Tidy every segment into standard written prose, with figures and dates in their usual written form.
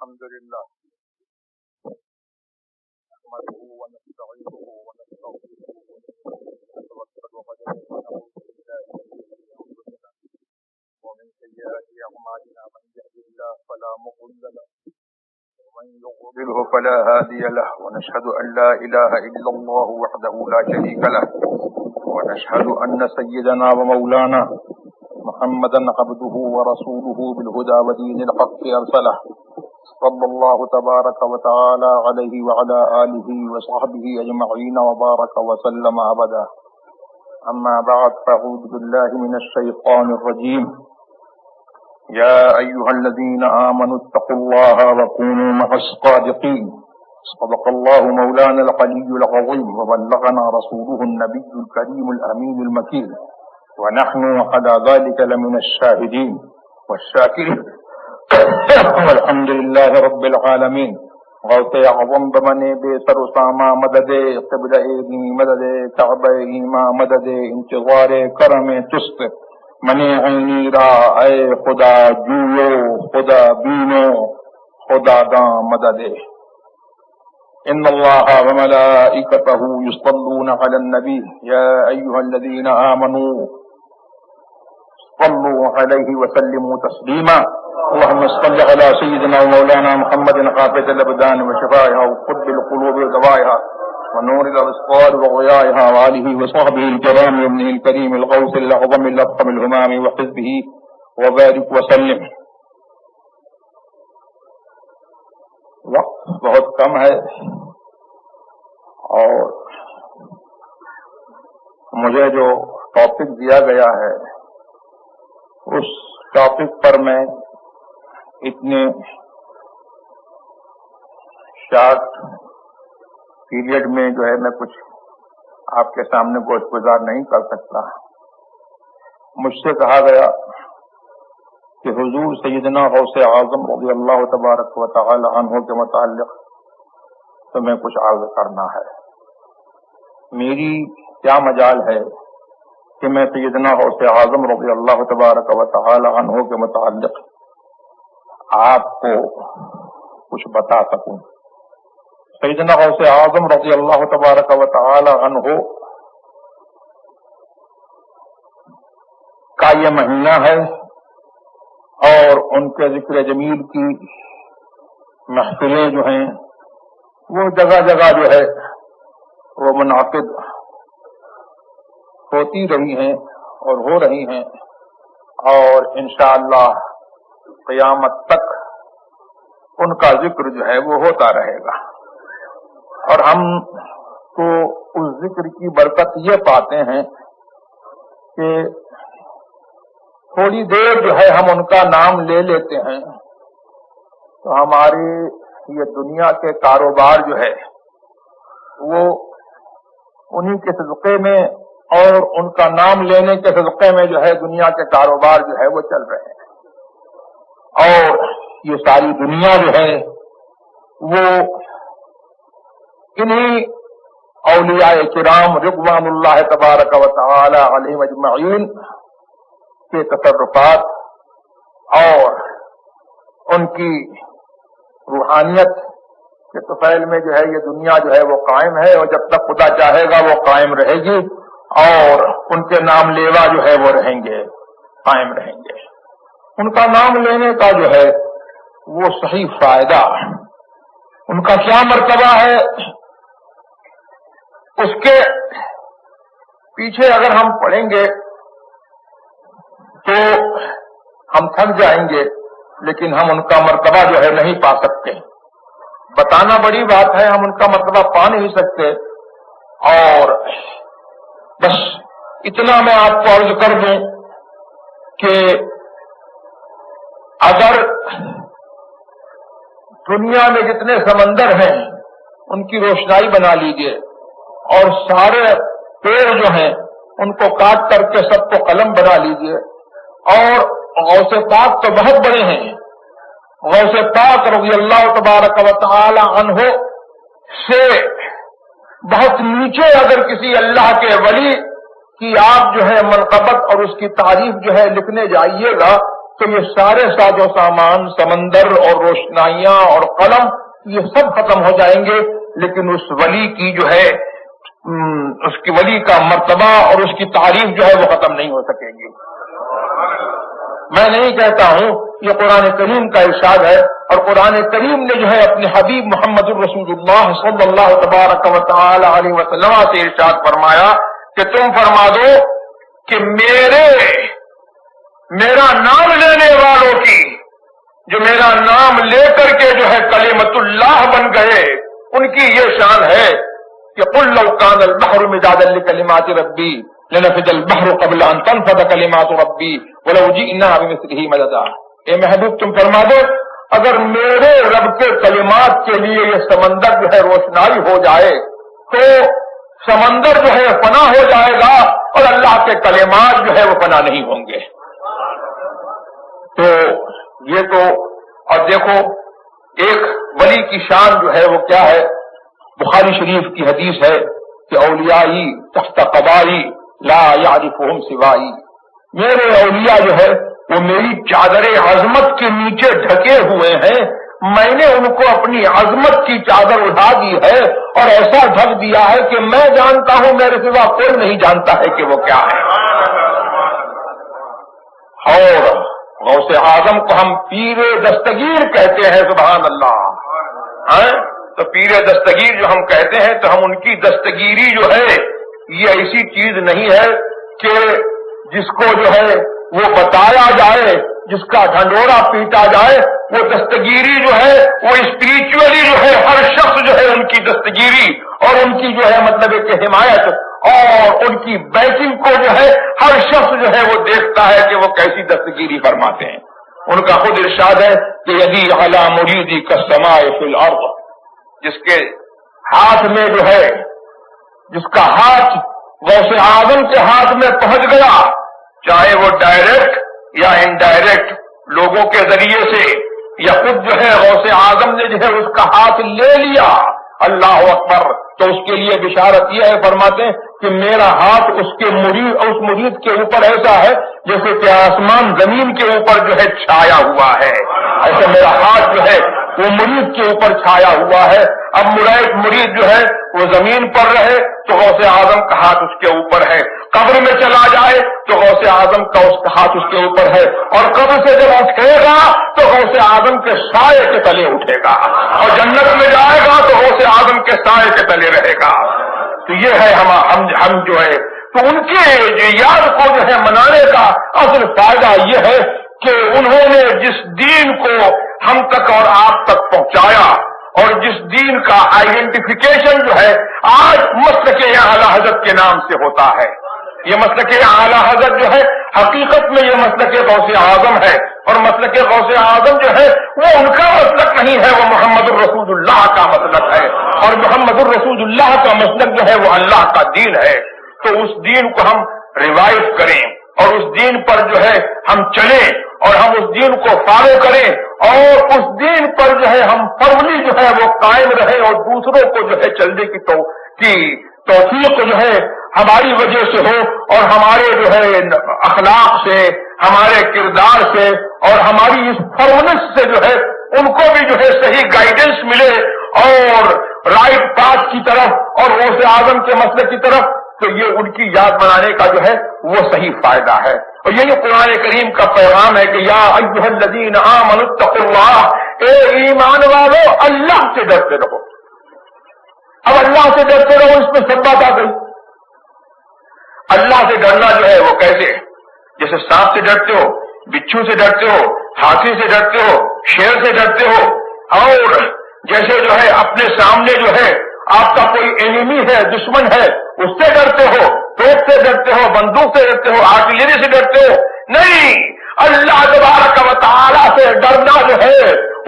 الحمد لله نحمده ونستعينه ونستغفره ونتوكل عليه ونعوذ بالله من شرور انفسنا ومن سيئات اعمالنا من يهده الله فلا مضل له ومن يضلله فلا هادي له ونشهد ان لا اله الا الله وحده لا شريك له ونشهد ان سيدنا ومولانا محمدا عبده ورسوله بالهدى ودين الحق ارسله صلى الله تبارك وتعالى عليه وعلى آله وصحبه أجمعين وبارك وسلم أبدا. أما بعد فأعوذ بالله من الشيطان الرجيم. يا أيها الذين آمنوا اتقوا الله وكونوا مع الصادقين. صدق الله مولانا العلي العظيم وبلغنا رسوله النبي الكريم الأمين المكين ونحن على ذلك لمن الشاهدين والشاكرين والحمد للہ رب العالمین. غوث اعظم بمنے بے سر و ساما مدد قبلہ ایمی مدد کعبہ ایما مدد انتظار کرم تست منی عینی را اے خدا جویو خدا بینو خدا داں مدد. ان اللہ وملائکتہ یصلون علی النبی یا ایہا الذین آمنوا صلوا علیہ وسلموا تسلیما. اللهم صل على سيدنا ومولانا محمد حافظ الابدان وشفائها وقد القلوب ودوائها ونور الابصار وضيائها وآله وصحبه الكرام وابنه الكريم الغوث الاعظم الاكرم الهمام وحزبه وبارك وسلم. وقت بہت کم ہے اور مجھے جو ٹاپک دیا گیا ہے اس ٹاپک پر میں اتنے شارٹ پیریڈ میں جو ہے میں کچھ آپ کے سامنے گوش گزار نہیں کر سکتا. مجھ سے کہا گیا کہ حضور سیدنا غوث اعظم رضی اللہ تبارک و تعالی عنہ کے متعلق تمہیں کچھ عرض کرنا ہے. میری کیا مجال ہے کہ میں سیدنا غوث اعظم رضی اللہ تبارک و تعالی عنہ کے متعلق آپ کو کچھ بتا سکوں. سیدنا غوث اعظم رضی اللہ تبارک و تعالی عنہ کا یہ مہینہ ہے اور ان کے ذکر جمیل کی محفلیں جو ہیں وہ جگہ جگہ جو ہے وہ منعقد ہوتی رہی ہیں اور ہو رہی ہیں اور انشاءاللہ قیامت تک ان کا ذکر جو ہے وہ ہوتا رہے گا. اور ہم تو اس ذکر کی برکت یہ پاتے ہیں کہ تھوڑی دیر جو ہے ہم ان کا نام لے لیتے ہیں تو ہماری یہ دنیا کے کاروبار جو ہے وہ انہی کے صدقے میں اور ان کا نام لینے کے صدقے میں جو ہے دنیا کے کاروبار جو ہے وہ چل رہے ہیں. اور یہ ساری دنیا جو ہے وہ انہی اولیاء کرام رضوان اللہ تبارک و تعالی علیہم اجمعین کے تصرفات اور ان کی روحانیت کے طفیل میں جو ہے یہ دنیا جو ہے وہ قائم ہے اور جب تک خدا چاہے گا وہ قائم رہے گی اور ان کے نام لیوا جو ہے وہ رہیں گے قائم رہیں گے. ان کا نام لینے کا جو ہے وہ صحیح فائدہ ان کا کیا مرتبہ ہے اس کے پیچھے اگر ہم پڑھیں گے تو ہم تھک جائیں گے لیکن ہم ان کا مرتبہ جو ہے نہیں پا سکتے. بتانا بڑی بات ہے ہم ان کا مرتبہ پا نہیں سکتے. اور بس اتنا میں آپ کو عرض کر دوں کہ اگر دنیا میں جتنے سمندر ہیں ان کی روشنائی بنا لیجئے اور سارے پیڑ جو ہیں ان کو کاٹ کر کے سب کو قلم بنا لیجئے. اور غوث پاک تو بہت بڑے ہیں. غوث پاک رضی اللہ تبارک و تعالی عنہ سے بہت نیچے اگر کسی اللہ کے ولی کی آپ جو ہے منقبت اور اس کی تعریف جو ہے لکھنے جائیے گا تو یہ سارے ساز و سامان، سمندر اور روشنائیاں اور قلم، یہ سب ختم ہو جائیں گے، لیکن اس ولی کی جو ہے اس کی ولی کا مرتبہ اور اس کی تعریف جو ہے وہ ختم نہیں ہو سکے گی۔ میں نہیں کہتا ہوں، یہ قرآن کریم کا ارشاد ہے، اور قرآن کریم نے جو ہے اپنے حبیب محمد الرسول اللہ صلی اللہ تبارک و تعالی علیہ وسلم سے ارشاد فرمایا کہ تم فرما دو کہ میرا نام لینے والوں کی، جو میرا نام لے کر کے جو ہے کلمۃ اللہ بن گئے، ان کی یہ شان ہے کہ قل لو كان البحر مدادا لكلمات ربي لنفد البحر قبل ان تنفد كلمات ربي ولو جئنا بمثله مددا۔ اے محبوب تم فرما دو، اگر میرے رب کے کلمات کے لیے یہ سمندر جو ہے روشنائی ہو جائے تو سمندر جو ہے فنا ہو جائے گا، اور اللہ کے کلمات جو ہے وہ فنا نہیں ہوں گے۔ تو یہ تو، اور دیکھو ایک ولی کی شان جو ہے وہ کیا ہے، بخاری شریف کی حدیث ہے کہ اولیائی تحت قبائی لا یعرفہم سوائی، میرے اولیاء جو ہے وہ میری چادر عظمت کے نیچے ڈھکے ہوئے ہیں، میں نے ان کو اپنی عظمت کی چادر اٹھا دی ہے اور ایسا ڈھک دیا ہے کہ میں جانتا ہوں، میرے سوا کوئی نہیں جانتا ہے کہ وہ کیا ہے۔ اور غوث اعظم کو ہم پیر دستگیر کہتے ہیں، سبحان اللہ۔ تو پیر دستگیر جو ہم کہتے ہیں تو ہم ان کی دستگیری جو ہے یہ ایسی چیز نہیں ہے کہ جس کو جو ہے وہ بتایا جائے، جس کا ڈھنڈورا پیٹا جائے، وہ دستگیری جو ہے وہ اسپریچولی جو ہے ہر شخص جو ہے ان کی دستگیری اور ان کی جو ہے مطلب کہ حمایت اور ان کی بیکنگ کو جو ہے ہر شخص جو ہے وہ دیکھتا ہے کہ وہ کیسی دستگیری فرماتے ہیں۔ ان کا خود ارشاد ہے کہ یدی علی مریدی کالسماء فی الارض، جس کے ہاتھ میں جو ہے، جس کا ہاتھ غوث اعظم کے ہاتھ میں پہنچ گیا، چاہے وہ ڈائریکٹ یا انڈائریکٹ لوگوں کے ذریعے سے یا خود جو ہے غوث اعظم نے جو ہے اس کا ہاتھ لے لیا، اللہ اکبر، تو اس کے لیے بشارت یہ ہے، فرماتے ہیں کہ میرا ہاتھ اس مرید کے اوپر ایسا ہے جیسے کہ آسمان زمین کے اوپر جو ہے چھایا ہوا ہے، ایسے میرا ہاتھ جو ہے وہ مرید کے اوپر چھایا ہوا ہے۔ اب مرید جو ہے وہ زمین پر رہے تو غوث اعظم کا ہاتھ اس کے اوپر ہے، قبر میں چلا جائے تو غوث اعظم کا ہاتھ اس کے اوپر ہے، اور قبر سے جب اٹھے گا تو غوث اعظم کے سائے کے تلے اٹھے گا، اور جنت میں جائے گا تو غوث اعظم کے سائے کے تلے رہے گا۔ تو یہ ہے ہم جو ہے، تو ان کے یاد کو جو ہے منانے کا اصل فائدہ یہ ہے کہ انہوں نے جس دین کو ہم تک اور آپ تک پہنچایا، اور جس دین کا آئیڈینٹیفیکیشن جو ہے آج مسلک اعلی حضرت کے نام سے ہوتا ہے، یہ مسلک اعلی حضرت جو ہے حقیقت میں یہ مسلک غوث اعظم ہے، اور مسلک غوث اعظم جو ہے وہ ان کا مسلک نہیں ہے، وہ محمد الرسول اللہ کا مسلک ہے، اور محمد الرسول اللہ کا مسلک جو ہے وہ اللہ کا دین ہے۔ تو اس دین کو ہم ریوائو کریں اور اس دین پر جو ہے ہم چلیں اور ہم اس دین کو فالو کریں، اور اس دین پر جو ہے ہم فرملی جو ہے وہ قائم رہیں، اور دوسروں کو جو ہے چلنے کی توفیق جو ہے ہماری وجہ سے ہو، اور ہمارے جو ہے اخلاق سے، ہمارے کردار سے اور ہماری اس فرمنس سے جو ہے ان کو بھی جو ہے صحیح گائیڈنس ملے اور رائٹ پاتھ کی طرف اور غوث اعظم کے مسئلے کی طرف، تو یہ ان کی یاد بنانے کا جو ہے وہ صحیح فائدہ ہے۔ اور یہی قرآن کریم کا پیغام ہے کہ یا ایھا الذین آمنوا اتقوا اللہ، اے ایمان والو اللہ سے ڈرتے رہو۔ اب اللہ سے ڈرتے رہو، اس میں سب بات آ گئی۔ اللہ سے ڈرنا جو ہے وہ کیسے؟ جیسے سانپ سے ڈرتے ہو، بچھو سے ڈرتے ہو، ہاتھی سے ڈرتے ہو، شیر سے ڈرتے ہو، اور جیسے جو ہے اپنے سامنے جو ہے آپ کا کوئی اینیمی ہے، دشمن ہے، اس سے ڈرتے ہو، توپ سے ڈرتے ہو، بندوق سے ڈرتے ہو، آرٹلری سے ڈرتے ہو، نہیں، اللہ تبارک و تعالی سے ڈرنا جو ہے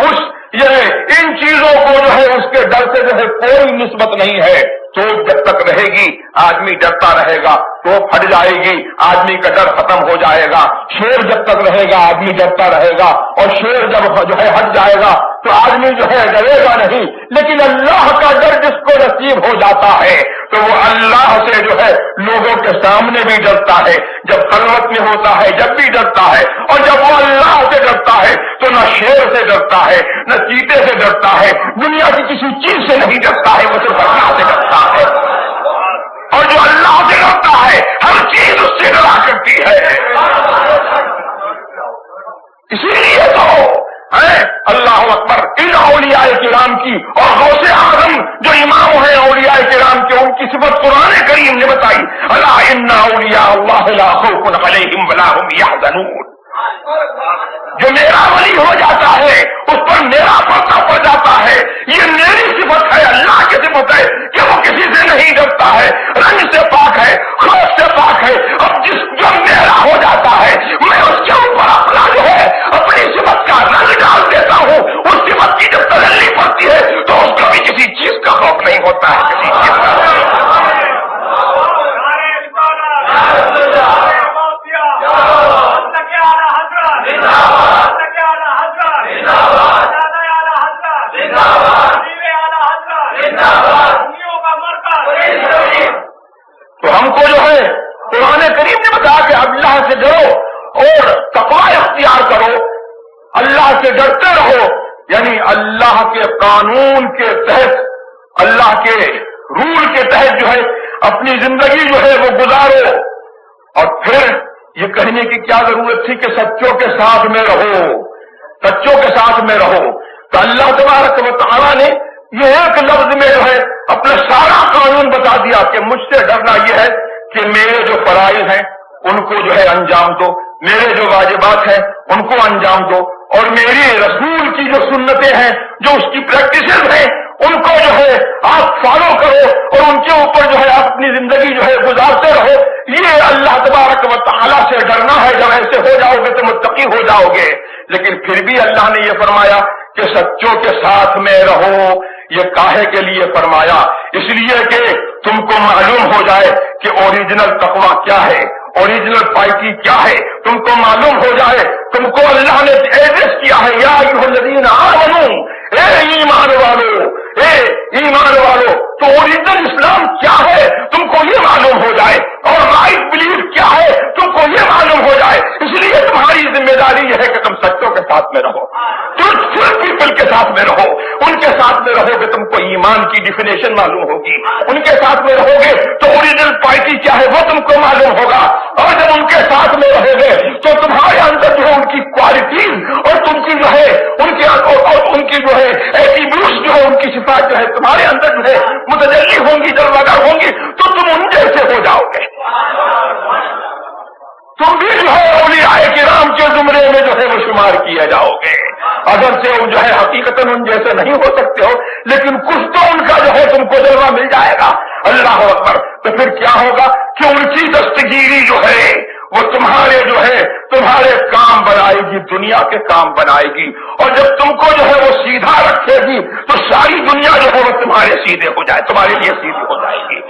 ان چیزوں کو جو ہے اس کے ڈر سے جو ہے کوئی نسبت نہیں ہے۔ توپ جب تک رہے گی آدمی ڈرتا رہے گا، توپ ہٹ جائے گی آدمی کا ڈر ختم ہو جائے گا، شیر جب تک رہے گا آدمی ڈرتا رہے گا، اور شیر جب جو ہے ہٹ جائے گا تو آدمی آدمی جو ہے ڈرے گا نہیں، لیکن اللہ کا ڈر جس کو نصیب ہو جاتا ہے تو وہ اللہ سے جو ہے لوگوں کے سامنے بھی ڈرتا ہے، جب خلوت میں ہوتا ہے جب بھی ڈرتا ہے، اور جب وہ اللہ سے ڈرتا ہے تو نہ شیر سے ڈرتا ہے نہ چیتے سے ڈرتا ہے، دنیا کی کسی چیز سے نہیں ڈرتا ہے، وہ صرف اللہ سے ڈرتا ہے، اور جو اللہ سے ڈرتا ہے ہر چیز اس سے ڈرا کرتی ہے۔ اسی لیے تو اللہ اکبر ان اولیاء کرام کی اور غوث اعظم جو امام ہیں اولیاء کرام کے، ان کی صفت قرآن کریم نے بتائی، الا ان اولیاء اللہ لا خوف علیہم ولا هم یحزنون۔ جو میرا ولی ہو جاتا ہے اس پر میرا پردہ پڑ جاتا ہے، یہ میری صفت ہے، اللہ کی صفت ہے کہ وہ کسی سے نہیں ڈرتا ہے، رنگ سے پاک ہے، خوف سے پاک ہے۔ اب جو میرا ہو جاتا ہے میں اس کے اوپر اپنا جو ہے اپنی صفت کا رنگ ڈال دیتا ہوں، اس صفت کی جب تجلی پڑتی ہے تو اس کو بھی کسی چیز کا خوف نہیں ہوتا ہے، کسی چیز کا تو ہم کو جو ہے قرآن کریم نے بتایا کہ اللہ سے ڈرو اور تقوی اختیار کرو، اللہ سے ڈرتے رہو، یعنی اللہ کے قانون کے تحت، اللہ کے رول کے تحت جو ہے اپنی زندگی جو ہے وہ گزارو۔ اور پھر یہ کہنے کی کیا ضرورت تھی کہ سچوں کے ساتھ میں رہو، سچوں کے ساتھ میں رہو، تو اللہ تبارک و تعالیٰ نے یہ ایک لفظ میں جو ہے اپنا سارا قانون بتا دیا کہ مجھ سے ڈرنا یہ ہے کہ میرے جو فرائض ہیں ان کو جو ہے انجام دو، میرے جو واجبات ہیں ان کو انجام دو، اور میری رسول کی جو سنتیں ہیں جو اس کی پریکٹسز ہیں ان کو جو ہے آپ فالو کرو اور ان کے اوپر جو ہے آپ اپنی زندگی جو ہے گزارتے رہو۔ یہ اللہ تبارک و تعالیٰ سے ڈرنا ہے، جب ایسے ہو جاؤ گے تو متقی ہو جاؤ گے۔ لیکن پھر بھی اللہ نے یہ فرمایا کہ سچوں کے ساتھ میں رہو۔ یہ کاہے کے لیے فرمایا؟ اس لیے کہ تم کو معلوم ہو جائے کہ اوریجنل تقویٰ کیا ہے، اوریجنل پائٹی کیا ہے، تم کو معلوم ہو جائے، تم کو اللہ نے ایڈریس کیا ہے، یا ایھا الذین آمنوا، اے ایمان والو، اے ایمان والو، تو اوریجنل اسلام کیا ہے تم کو یہ معلوم ہو جائے، اور رائٹ بلیف کیا ہے تم کو یہ معلوم ہو جائے۔ اس لیے تمہاری ذمہ داری یہ ہے کہ تم سچوں کے ساتھ میں رہو، ٹروتفل پیپل کے ساتھ میں رہو، ان کے ساتھ میں رہو گے تم کو ایمان کی ڈیفینیشن معلوم ہوگی، ان کے ساتھ میں رہو گے تو اوریجنل پارٹی کیا ہے وہ تم کو معلوم ہوگا، اور جب ان کے ساتھ میں رہو گے تو تمہارے اندر جو ہے ان کی کوالٹیز اور تم کی جو ہے ان کی جو ہے ایٹریبیوٹس جو ہے ان کی صفات جو ہے تمہارے اندر جو ہے متجلی ہوں گی، جلوگر ہوں گی، تو تم ان جیسے ہو جاؤ گے، تم بھی جو ہے اولیاء کرام کے زمرے میں جو ہے وہ شمار کیے جاؤ گے۔ اگر سے جو ہے حقیقتاً ان جیسے نہیں ہو سکتے ہو، لیکن کچھ تو ان کا جو ہے تم کو جلوہ مل جائے گا۔ اللہ اکبر۔ تو پھر کیا ہوگا کہ ان کی دستگیری جو ہے وہ تمہارے جو ہے تمہارے کام بنائے گی، دنیا کے کام بنائے گی، اور جب تم کو جو ہے وہ سیدھا رکھے گی تو ساری دنیا جو ہے وہ تمہارے سیدھے ہو جائے، تمہارے لیے سیدھی ہو جائے گی۔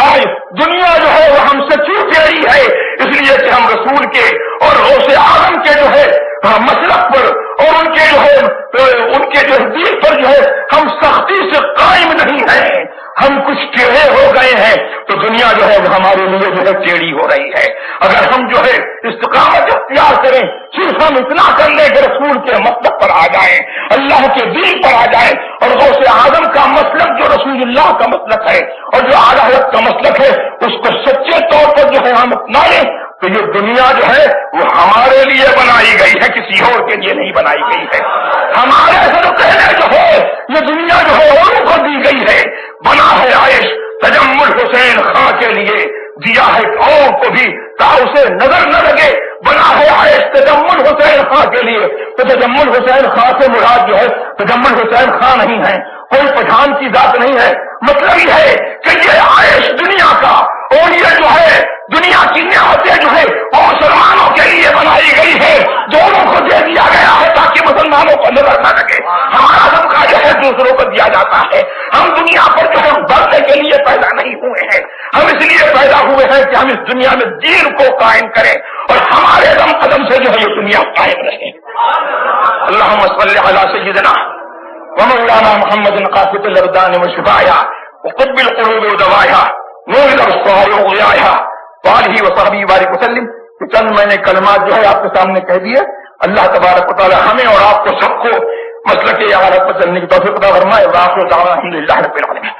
آج دنیا جو ہے وہ ہم سے کیوں ٹیڑھی ہے؟ اس لیے کہ ہم رسول کے اور غوث اعظم کے جو ہے مسلک پر اور ان کے جو ہے دین پر جو ہے ہم سختی سے قائم نہیں ہیں، ہم کچھ ٹیڑھے ہو گئے ہیں تو دنیا جو ہے وہ ہمارے لیے جو ہے ٹیڑھی ہو رہی ہے۔ اگر ہم جو ہے استقامت اختیار کریں، صرف ہم اتنا کر لیں کہ رسول کے مسلک پر آ جائیں، اللہ کے دین پر آ جائیں، اور غوث اعظم کا مسلک جو رسول اللہ کا مسلک ہے اور جو اعلیٰ حضرت کا مسلک ہے اس کو سچے طور پر جو ہے ہم اپنا لیں، تو یہ دنیا جو ہے وہ ہمارے لیے بنائی گئی ہے، کسی اور کے لیے نہیں بنائی گئی ہے۔ ہمارے سے تو کہنے جو ہے یہ دنیا جو ہے اوروں کو دی گئی ہے، بنا ہے عائش تجمل حسین خان کے لیے، دیا ہے اور کو بھی تا اسے نظر نہ لگے، بنا ہے عائش تجمل حسین خان کے لیے۔ تو تجمل حسین خان سے مراد جو ہے تجمل حسین خان نہیں ہے، کوئی پٹھان کی ذات نہیں ہے، مطلب یہ ہے کہ یہ عائش دنیا کا اور یہ جو ہے دنیا کی نعمتیں جو ہے وہ مسلمانوں کے لیے بنائی گئی ہے، دونوں کو دے دیا گیا ہے تاکہ مسلمانوں کو نظر نہ لگے۔ ہمارا صدقہ جو ہے دوسروں کو دیا جاتا ہے۔ ہم دنیا پر جو ہے بڑھنے کے لیے پیدا نہیں ہوئے ہیں، ہم اس لیے پیدا ہوئے ہیں کہ ہم اس دنیا میں دین کو قائم کریں اور ہمارے دم قدم سے جو ہے یہ دنیا قائم رہے۔ اللہم صلی علی سیدنا مولانا محمد قاصد الابدان وشفایا وقطب القلوب ودوایا نور الابصار وضیایا وآلہ وصحبہ وبارک وسلم. چند میں نے کلمات جو ہے آپ کے سامنے کہہ دیے. اللہ تبارک و تعالی ہمیں اور آپ کو سب کو مسلک اعلیٰ پر چلنے کی توفیق عطا فرمائے. وآخر دعوانا الحمدللہ رب العالمین.